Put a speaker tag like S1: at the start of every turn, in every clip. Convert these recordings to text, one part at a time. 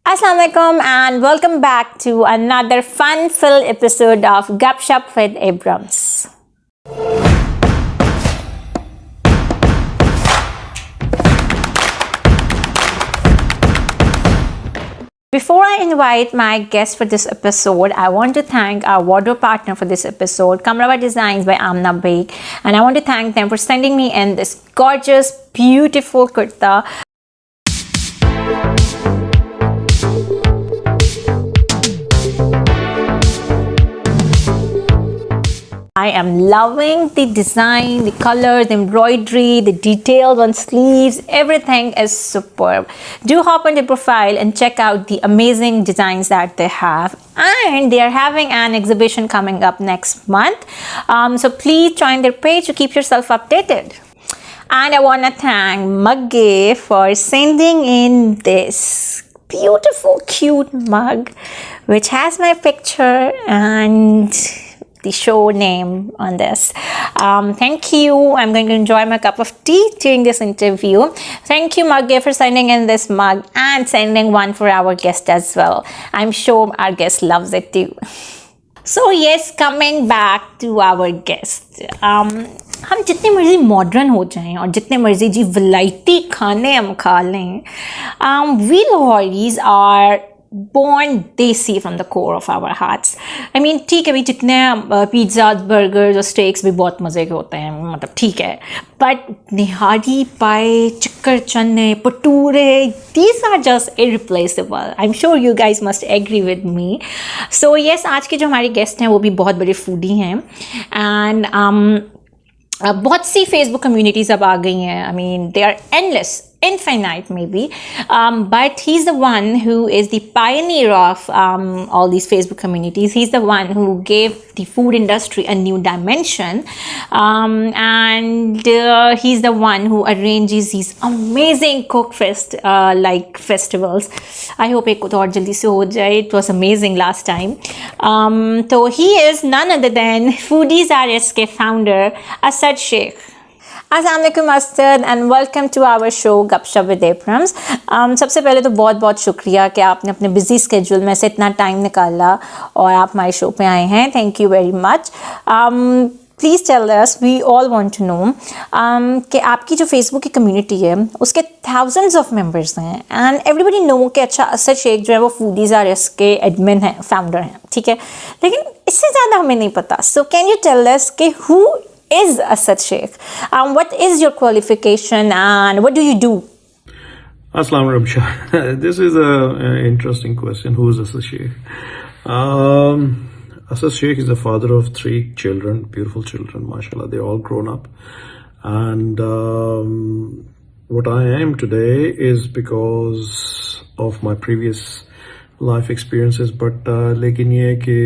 S1: Assalamualaikum and welcome back to another fun-filled episode of Gupshup with AbRams. Before I invite my guest for this episode, I want to thank our wardrobe partner for this episode, Kamrawa Designs by Amna Baik, and I want to thank them for sending me in this gorgeous, beautiful kurta. I am loving the design, the color, the embroidery, the details on sleeves, everything is superb. Do hop on their profile and check out the amazing designs that they have. And they are having an exhibition coming up next month. So please join their page to keep yourself updated. And I want to thank Magge for sending in this beautiful, cute mug, which has my picture and the show name on this. Thank you. I'm going to enjoy my cup of tea during this interview. Thank you, Magge, for sending in this mug and sending one for our guest as well. I'm sure our guest loves it too. So yes, coming back to our guest. हम जितने मर्जी modern हो जाएं और जितने मर्जी जी variety खाने हम खा लें, we Lahoris are born desi from the core of our hearts. I mean, ठीक है भी जितने pizzas, burgers और steaks भी बहुत मज़े के होते हैं, मतलब ठीक है. But निहारी पाए, चिक्कर चने, पटूरे, these are just irreplaceable. I'm sure you guys must agree with me. So yes, आज के जो हमारे guest हैं वो भी बहुत बड़े foodie हैं and बहुत सी Facebook communities अब आ गई हैं. I mean, they are endless, infinite maybe, but he's the one who is the pioneer of all these Facebook communities. He's the one who gave the food industry a new dimension, and he's the one who arranges these amazing cook fest like festivals. I hope it और जल्दी से हो जाए. It was amazing last time. So he is none other than Foodies RSK founder Asad Sheikh. Assalamualaikum Asad and welcome to our show Gupshup with AbRams. सबसे पहले तो बहुत बहुत शुक्रिया कि आपने अपने बिजी स्केड्यूल में से इतना टाइम निकाला और आप हमारे शो पे आए हैं. Thank you very much. Please tell us, we all want to know कि आपकी जो फेसबुक की कम्युनिटी है उसके थाउजेंड्स ऑफ मेंबर्स हैं एंड एवरीबडी नो कि अच्छा असद शेख जो है वो फूडीज़ आरएस के एडमिन हैं, फाउंडर हैं, ठीक है, लेकिन इससे ज़्यादा हमें नहीं पता. So can you tell us कि who is Asad Sheikh? What is your qualification and what do you do?
S2: Assalamu alaikum. This is an interesting question. Who is Asad Sheikh? Asad Sheikh is the father of 3 children, beautiful children, mashallah. They're all grown up. And what I am today is because of my previous life experiences. But lekin ye hai ki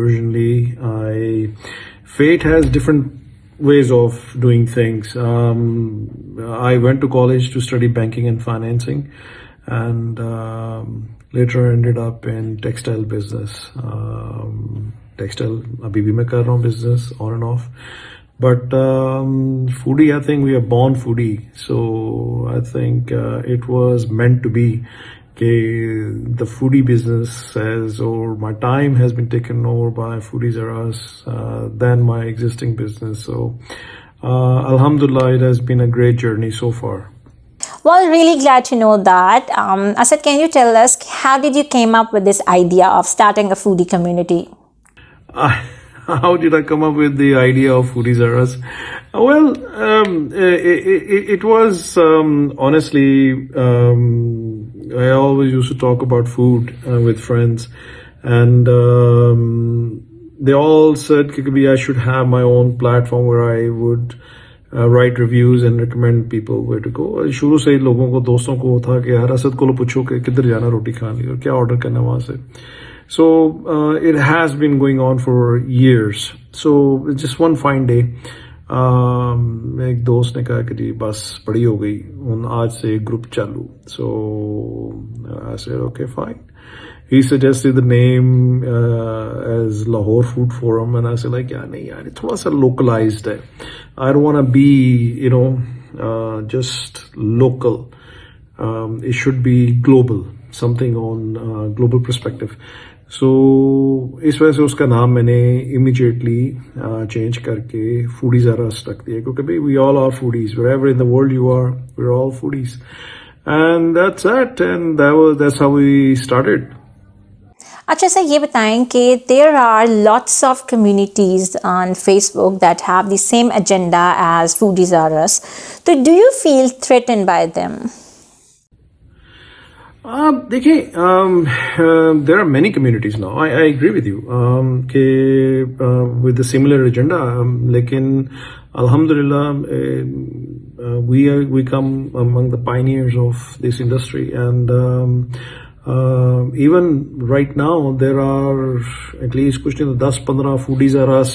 S2: originally fate has different ways of doing things. I went to college to study banking and financing, and later ended up in textile business. Textile, abhi bhi main kar raha hu business on and off. But foodie, I think we are born foodie. So I think it was meant to be. The foodie business says, or my time has been taken over by Foodies R Us than my existing business. So alhamdulillah, it has been a great journey so far.
S1: Well, really glad to know that. Asad, can you tell us how did you came up with this idea of starting a foodie community?
S2: How did I come up with the idea of Foodies R Us? Well, it was honestly, I always used to talk about food with friends, and they all said I should have my own platform where I would write reviews and recommend people where to go. शुरू से ही लोगों को, दोस्तों को था कि यार असद को पूछो कि किधर जाना रोटी खाने और क्या ऑर्डर करना वहां से. So it has been going on for years. So just one fine day, एक दोस्त ने कहा कि जी बस बड़ी हो गई, आज से ग्रुप चालू. So I said okay fine. He suggested the name as Lahore Food Forum, and I said like yeah नहीं यार थोड़ा सा localized है. I don't want to be just local. It should be global. something on global perspective. So इस वजह से उसका नाम मैंने immediately change करके Foodies R Us रख दिया, क्योंकि भाई we all are foodies. Wherever in the world you are, we're all foodies. And that's it. And that's how we started.
S1: अच्छा सर, ये बताएं कि there are lots of communities on Facebook that have the same agenda as Foodies R Us. So do you feel threatened by them?
S2: देखिए, there are many communities now. I agree with you कि with the similar agenda. लेकिन alhamdulillah, we come among the pioneers of this industry, and even right now there are at least कुछ नहीं तो 10-15 Foodies R Us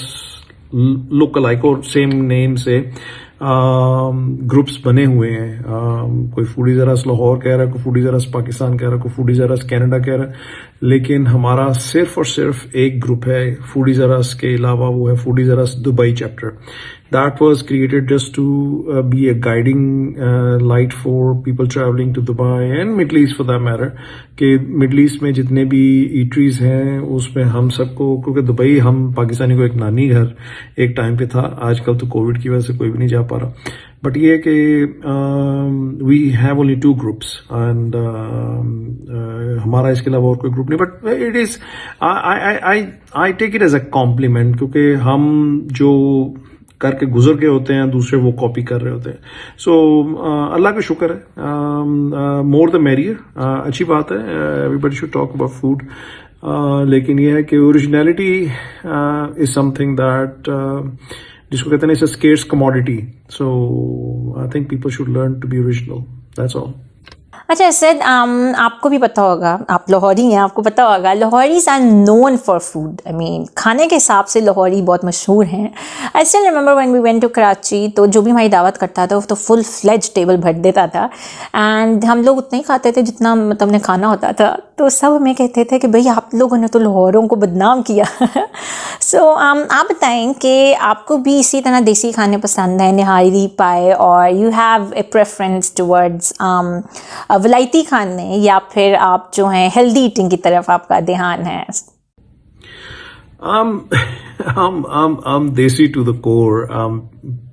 S2: lookalike और same name से groups बने हुए हैं. कोई Foodies R Us लाहौर कह रहा है, कोई Foodies R Us पाकिस्तान कह रहा है, कोई Foodies R Us कनाडा कह रहा है, लेकिन हमारा सिर्फ और सिर्फ एक ग्रुप है Foodies R Us के अलावा, वो है Foodies R Us Dubai chapter. That was created just to be a guiding light for people traveling to Dubai and Middle East for that matter. कि मिडल ईस्ट में जितने भी eateries हैं उसमें हम सबको, क्योंकि दुबई हम पाकिस्तानी को एक नानी घर एक टाइम पे था, आजकल तो कोविड की वजह से कोई भी नहीं जा पा रहा. बट ये कि we have only 2 groups and हमारा इसके अलावा और कोई ग्रुप नहीं. But it is I take it as a compliment, क्योंकि हम जो करके गुजर गए होते हैं दूसरे वो कॉपी कर रहे होते हैं. सो अल्लाह का शुक्र है, मोर द मेरियर. अच्छी बात है, everybody should talk about food. लेकिन ये है कि ओरिजिनलिटी इज समथिंग दैट जिसको कहते हैं it's a scarce commodity. So I think people should learn to be original. That's all.
S1: अच्छा सर, आपको भी पता होगा, आप लाहौरी हैं, आपको पता होगा Lahoris are known for food. I mean खाने के हिसाब से लाहौरी बहुत मशहूर हैं. I still remember when we went to Karachi, तो जो भी हमारी दावत करता था तो फुल फ्लेज टेबल भर देता था, एंड हम लोग उतना ही खाते थे जितना मतलब ने खाना होता था. तो सब हमें कहते थे कि भाई आप लोगों ने तो लाहौरों को बदनाम किया. सो आप बताएं कि आपको भी इसी तरह देसी खाने पसंद है, निहारी पाए, और you have a preference towards वलायती खाने, या फिर आप जो हैं हेल्दी ईटिंग की तरफ आपका ध्यान है?
S2: I'm desi to the core. I'm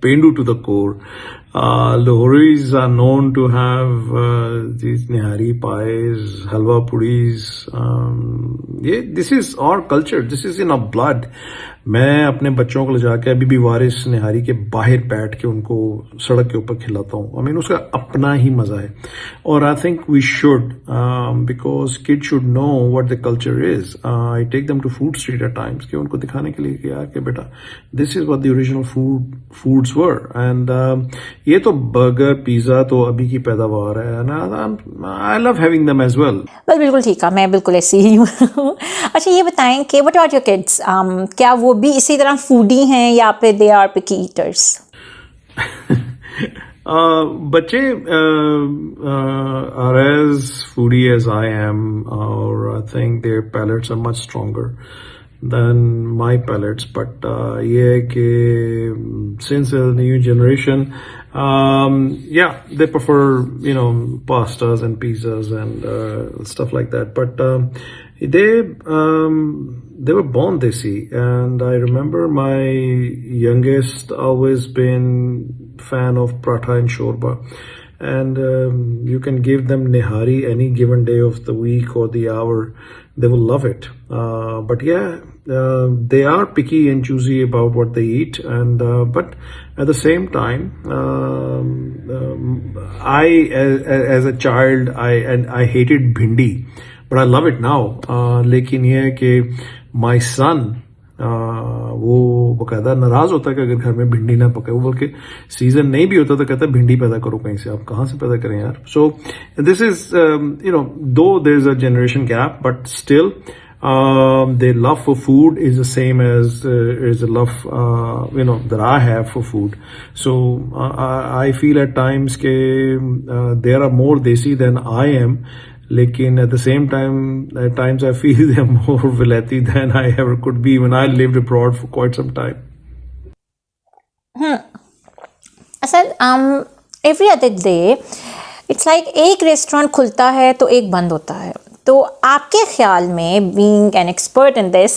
S2: Pendu to the core. Lahoris are known to have these nihari pies, halwa pudis. This is our culture. This is in our blood. मैं अपने बच्चों को ले जाके अभी भी वारिस निहारी के बाहर बैठ के उनको सड़क के ऊपर खिलाता हूँ. आई मीन उसका अपना ही मजा है. और I think we should, because kid should know what the culture is. I take them to food street at times कि उनको दिखाने के लिए कि यार कि बेटा this is what the original foods were. And ये तो बर्गर पिज्जा तो अभी की पैदावार है, and I love having them as well.
S1: Well बिल्कुल ठीक है, मैं बिल्कुल ऐसी ही हूँ. अच्छा ये बताएं कि व्हाट आर योर किड्स, क्या वो भी इसी तरह फूडी हैं या फिर दे आर पिकी ईटर्स?
S2: बच्चे are as foodie as I am, or I think their palates are much stronger than my palates. But ये है कि since the new generation, yeah, they prefer pastas and pizzas and stuff like that. But they were born desi, and I remember my youngest always been fan of paratha and shorba, and you can give them nihari any given day of the week or the hour, they will love it. But yeah, they are picky and choosy about what they eat, and but at the same time, I as a child I hated bhindi, but I love it now. लेकिन ये है कि my son वो बकायदा नाराज होता है कि अगर घर में भिंडी ना पके. वो बल्कि सीजन नहीं भी होता तो कहता है भिंडी पैदा करो कहीं से. आप कहाँ से पैदा करें यार? So this is though there is a generation gap, but still their love for food is the same as is the love that I have for food. So I feel at times they are more desi than I am. लेकिन at the same time, at times I feel they are more Vilati than I ever could be when I lived abroad for quite some time.
S1: Asad, every other day, it's like एक restaurant खुलता है तो एक बंद होता है. तो आपके ख्याल में, being an expert in this,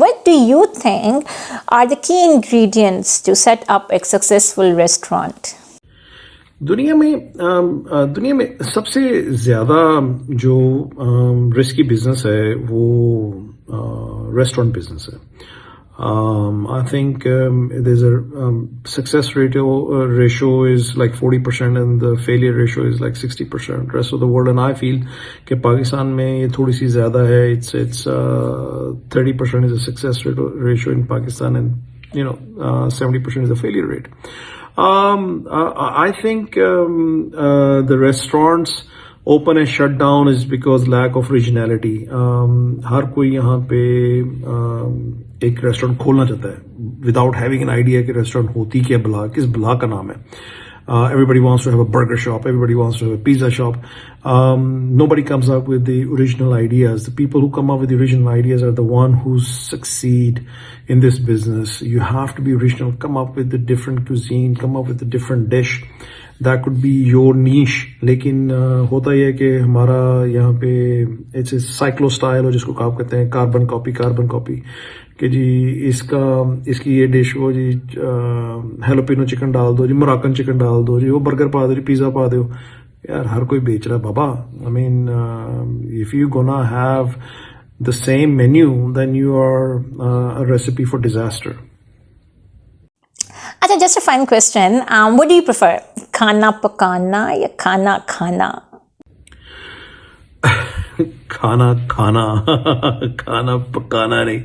S1: what do you think are the key ingredients to set up a successful restaurant?
S2: दुनिया में सबसे ज्यादा जो रिस्की बिजनेस है वो रेस्टोरेंट बिजनेस है. I think there's a success ratio is like 40% and the failure ratio is like 60% rest of the world, and I feel कि पाकिस्तान में ये थोड़ी सी ज्यादा है. It's 30% is a success ratio in Pakistan, and 70% is the failure rate. I think the restaurants open and shut down is because lack of originality. हर कोई यहाँ पे एक रेस्टोरेंट खोलना चाहता है without having an idea कि रेस्टोरेंट होती क्या बला, किस बला का नाम है. Everybody wants to have a burger shop. Everybody wants to have a pizza shop. Nobody comes up with the original ideas. The people who come up with the original ideas are the one who succeed in this business. You have to be original. Come up with the different cuisine. Come up with a different dish. That could be your niche. लेकिन होता यह है कि हमारा यहाँ पे it's a cyclo style, और जिसको आप कहते हैं कार्बन कॉपी कि जी इसकी ये डिश हो जी, हेलोपिनो चिकन डाल दो जी, मोराकन चिकन डाल दो जी, वो बर्गर पा दो जी, पिज्जा पा दो. यार हर कोई बेच रहा है बाबा. I mean, if you gonna have the same menu, then you are a recipe for disaster.
S1: अच्छा, just a fun question. What do you prefer? खाना पकाना या खाना खाना?
S2: खाना खाना पकाना नहीं,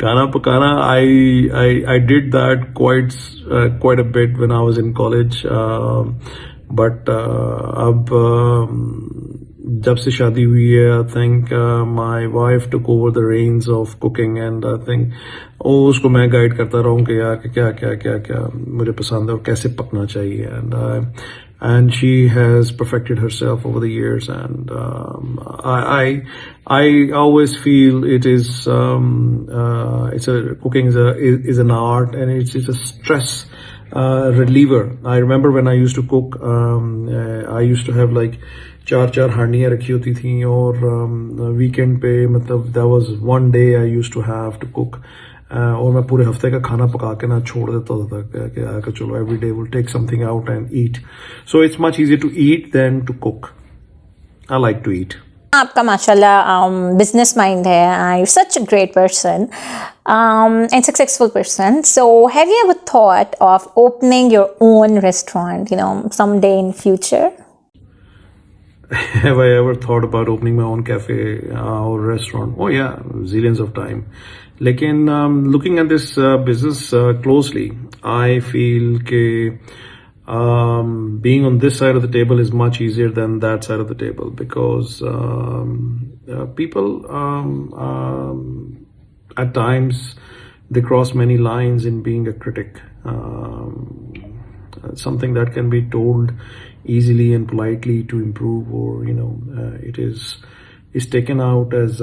S2: खाना पकाना. I did that quite a bit when I was in college, but अब जब से शादी हुई है, I think my wife took over the reins of cooking, and I think उसको मैं गाइड करता रहूं कि यार क्या मुझे पसंद है और कैसे पकना चाहिए, and she has perfected herself over the years, and I always feel it is cooking is an art, and it's a stress reliever. I remember when I used to cook, I used to have like 4 हांडियां रखी होती थी, और weekend पे मतलब that was one day I used to have to cook, और मैं पूरे हफ्ते का खाना पका के ना छोड़ देता था कि चलो every day we'll take something out and eat. So it's much easier to eat than to cook. I like to eat.
S1: आपका माशाल्लाह business mind है. You're such a great person and successful person. So have you ever thought of opening your own restaurant, someday in future?
S2: Have I ever thought about opening my own cafe or restaurant? Oh yeah, zillions of time. Lekin looking at this business closely, I feel that being on this side of the table is much easier than that side of the table, because people at times they cross many lines in being a critic. Something that can be told easily and politely to improve, or it is taken out as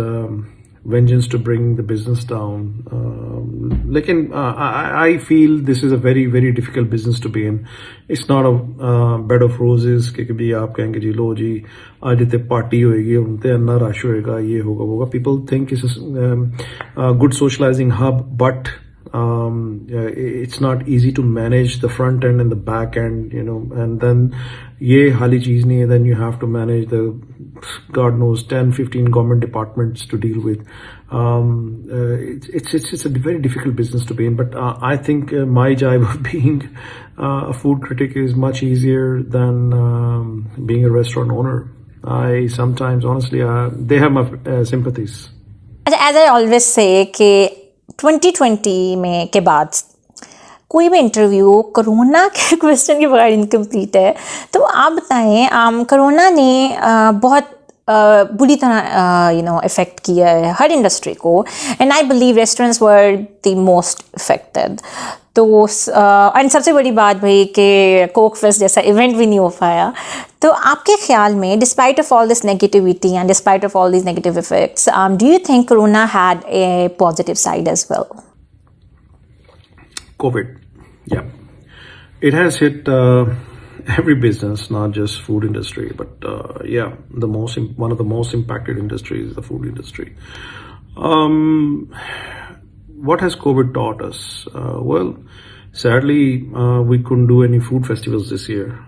S2: vengeance to bring the business down. I feel this is a very very difficult business to be in. It's not a bed of roses कि कभी आप कहेंगे जी लो जी आज इतने party होएगी, उनते अन्ना rush होएगा, ये होगा. People think it's a good socializing hub, but it's not easy to manage the front end and the back end, and then ये हाली चीज नहीं है. Then you have to manage the God knows 10-15 government departments to deal with. It's a very difficult business to be in, but I think my job of being a food critic is much easier than being a restaurant owner. I sometimes honestly they have my sympathies.
S1: As I always say कि 2020 में के बाद कोई भी interview corona के question के बगैर incomplete है. तो आप बताएं, कोरोना ने बहुत बुरी तरह इफ़ेक्ट किया है हर इंडस्ट्री को, and I believe restaurants were the most affected. तो एंड सबसे बड़ी बात भाई कि कोक फेस्ट जैसा इवेंट भी नहीं हो पाया. तो आपके ख्याल में, despite of all this negativity and despite of all this negative effects, do you think corona had a positive side as well?
S2: COVID, yeah, it has hit every business, not just food industry, but yeah, one of the most impacted industries is the food industry. What has COVID taught us? Well, sadly, we couldn't do any food festivals this year.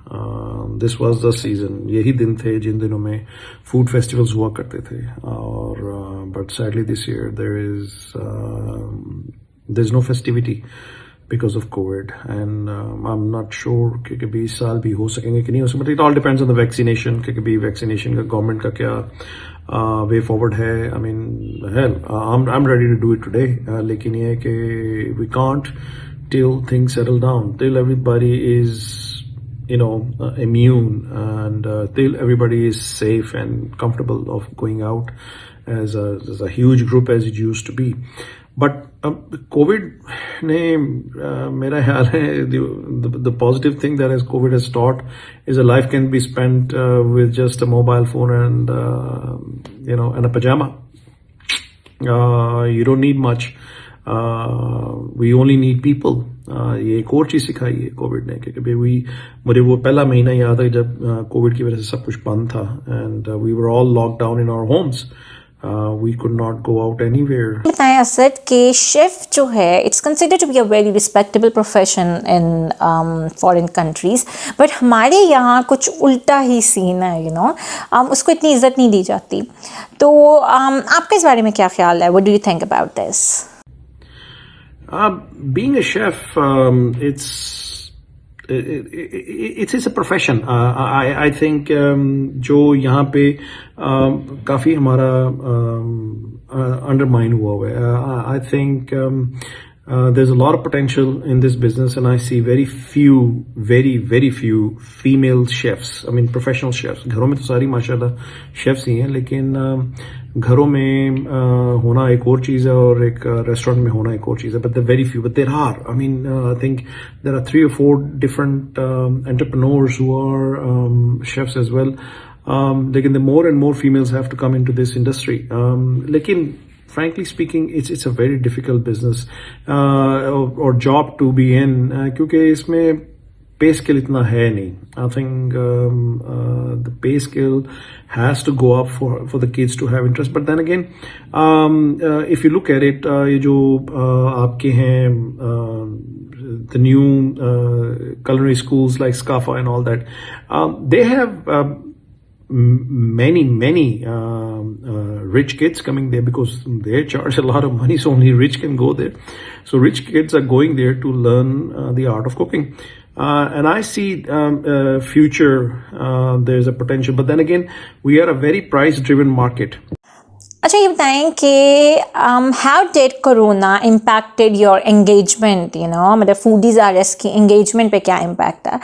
S2: This was the season. यही दिन थे जिन दिनों में food festivals हुआ करते थे. But sadly this year there's no festivity because of COVID, and I'm not sure कि कभी इस साल भी हो सकेंगे कि नहीं हो सकेंगे. But it all depends on the vaccination. कि कभी vaccination का government का क्या way forward है. I mean, hell, I'm ready to do it today. लेकिन ये है कि we can't till things settle down, till everybody is, immune, and till everybody is safe and comfortable of going out as a huge group as it used to be. But COVID ने मेरा ख्याल है the positive thing that COVID has taught is a life can be spent with just a mobile phone and and a pajama. You don't need much. We only need people. ये एक और चीज सिखाई है कोविड ने, क्योंकि मुझे वो पहला महीना याद है जब कोविड की वजह से सब कुछ बंद था, and we were all locked down in our homes. We could not go out anywhere.
S1: बताएं असद कि शेफ जो है it's considered to be a very respectable profession in foreign countries, but हमारे यहाँ कुछ उल्टा ही सीन है, उसको इतनी इज्जत नहीं दी जाती. तो आपका इस बारे में क्या ख्याल है? What do you think about this?
S2: Being a chef, it's a profession. I think जो यहाँ पे काफी हमारा undermine हुआ है. I think there's a lot of potential in this business, and I see very few female chefs. I mean professional chefs. घरों में तो सारी माशाल्लाह chefs ही हैं, लेकिन घरों में होना एक और चीज़ है और एक रेस्टोरेंट में होना एक और चीज़ है. But they're very few. But there are. I mean, I think there are 3 or 4 different entrepreneurs who are chefs as well. लेकिन the more and more females have to come into this industry. लेकिन frankly speaking, it's a very difficult business or job to be in, क्योंकि इसमें pay scale itna hai nahi. I think the pay scale has to go up for the kids to have interest. But then again, if you look at it, ये जो आपके हैं the new culinary schools like SCAFA and all that, they have many rich kids coming there because they charge a lot of money, so only rich can go there. So rich kids are going there to learn the art of cooking. And I see future, there's a potential. But then again, we are a very price-driven market.
S1: अच्छा, ये बताएं कि how did corona impacted your engagement, मतलब foodies RS की engagement पे क्या impact है?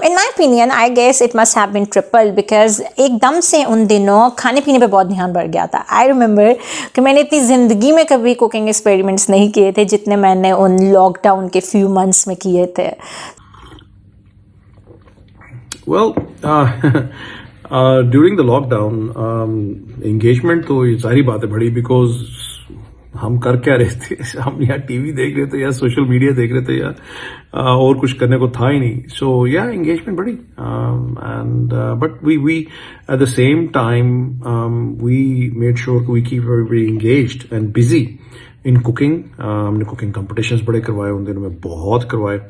S1: In my opinion, I guess it must have been triple because एकदम से उन दिनों खाने पीने पे बहुत ध्यान बढ़ गया था. I remember कि मैंने इतनी ज़िंदगी में कभी cooking experiments नहीं किए थे जितने मैंने उन lockdown के few months में किए थे.
S2: Well, during the lockdown, engagement तो ये सारी बातें बढ़ी because हम कर क्या रहे थे? हम या टीवी देख रहे थे या सोशल मीडिया देख रहे थे या और कुछ करने को था ही नहीं. So yeah, engagement बढ़ी. But we at the same time we made sure we keep everybody engaged and busy in cooking. हमने cooking competitions बड़े करवाए उन दिनों में, बहुत करवाए,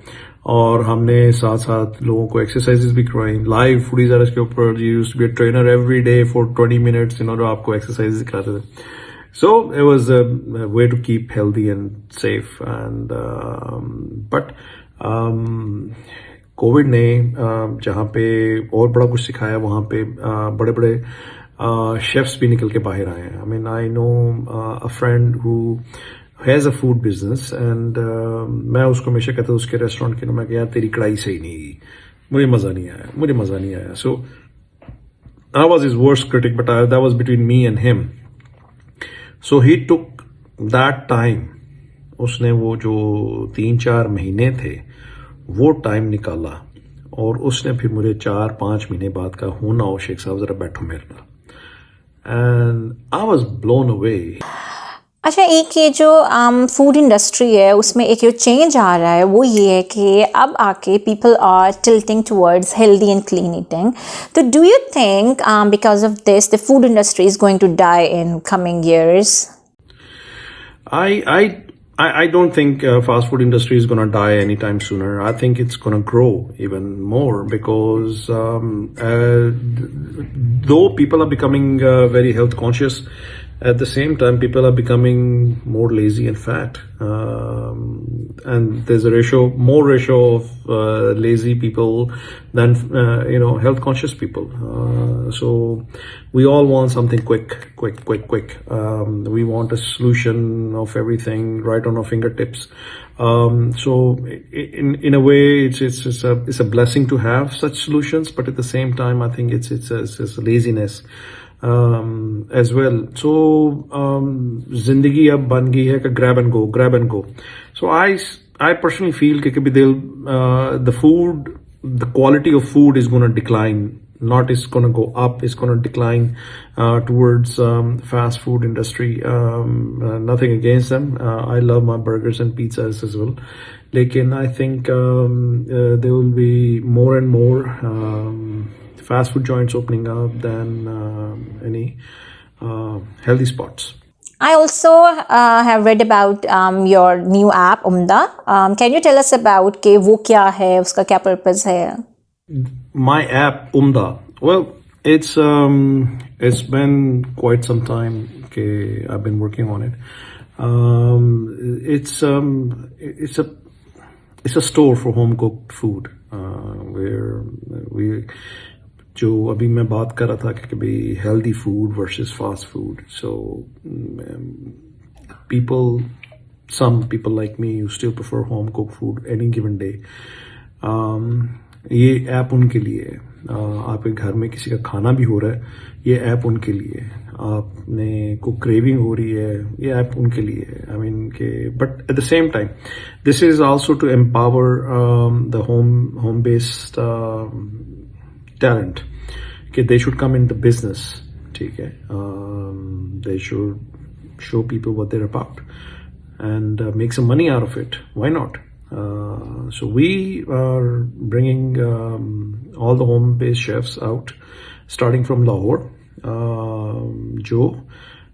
S2: और हमने साथ साथ लोगों को एक्सरसाइजेस भी करवाई लाइव. फूडीज आर के ऊपर used to be a trainer every day for 20 minutes, जो आपको एक्सरसाइज सिखाते थे. So it was a way to keep healthy and safe. And but COVID ने जहाँ पे और बड़ा कुछ सिखाया, वहाँ पे बड़े बड़े शेफ्स भी निकल के बाहर आए हैं. I mean I know a friend who has a food business, and मैं उसको हमेशा कहता हूँ उसके रेस्टोरेंट के, मैं यार तेरी कढ़ाई सही नहीं गई, मुझे मजा नहीं आया. So I was his worst critic, but that was between me and him. So he took that time, उसने वो जो 3-4 महीने थे वो टाइम निकाला, और उसने फिर मुझे 4-5 महीने बाद कहा, हो ना हो शेख साहब, जरा बैठो मेरे पास. And I was blown away.
S1: अच्छा, एक ये जो फूड इंडस्ट्री है उसमें एक जो चेंज आ रहा है वो ये है कि अब आके people are tilting towards healthy and clean eating. तो do you think because of this the food industry is going to die in coming years?
S2: I don't think fast food industry is going to die anytime sooner. I think it's going to grow even more because though people are becoming very health conscious, at the same time people are becoming more lazy and fat. And there's a more ratio of lazy people than health conscious people. So we all want something quick. We want a solution of everything right on our fingertips. So in a way, it's a blessing to have such solutions, but at the same time, I think it's a laziness as well. So zindagi ab ban gayi hai ka grab and go. So I personally feel that the quality of food is going to decline. Not is going to go up, it's going to decline towards fast food industry. Nothing against them. I love my burgers and pizzas as well. Lekin I think there will be more and more fast food joints opening up than any healthy spots.
S1: I also have read about your new app UMDA. Can you tell us about कि वो क्या है, उसका क्या purpose है?
S2: My app UMDA. Well, it's been quite some time. Okay, I've been working on it. It's a store for home cooked food where we. जो अभी मैं बात कर रहा था कि भाई healthy food versus fast food. So some people like me who still prefer home cooked food any given day. ये ऐप उनके लिए है. आपके घर में किसी का खाना भी हो रहा है, ये ऐप उनके लिए है. आपने को क्रेविंग हो रही है, ये ऐप उनके लिए है. I mean but at the same time, this is also to empower the home based talent. Okay, they should come into business. Okay, they should show people what they're about and make some money out of it. Why not? So we are bringing all the home-based chefs out, starting from Lahore, जो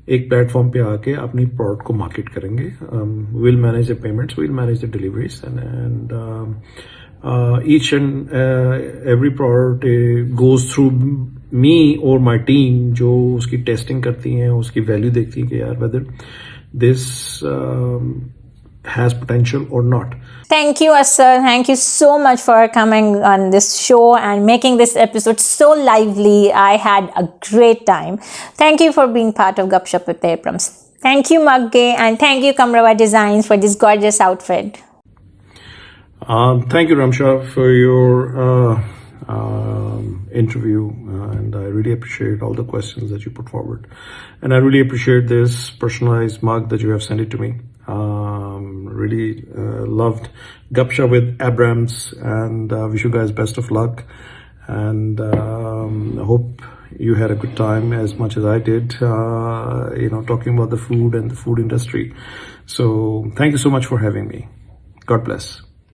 S2: एक platform पे आके अपनी product को market करेंगे. We'll manage the payments, we'll manage the deliveries, and each and every product goes through me or my team, जो उसकी testing करती हैं, उसकी वैल्यू देखती हैं कि यार whether this has potential or not.
S1: Thank you, Asad. Thank you so much for coming on this show and making this episode so lively. I had a great time. Thank you for being part of Gupshup with AbRams. Thank you, Magge, and thank you, Kamrawa Designs, for this gorgeous outfit.
S2: Thank you, Ramsha, for your interview, and I really appreciate all the questions that you put forward, and I really appreciate this personalized mug that you have sent it to me. Really loved Gupshup with AbRams, and wish you guys best of luck, and I hope you had a good time as much as I did, talking about the food and the food industry. So thank you so much for having me. God bless.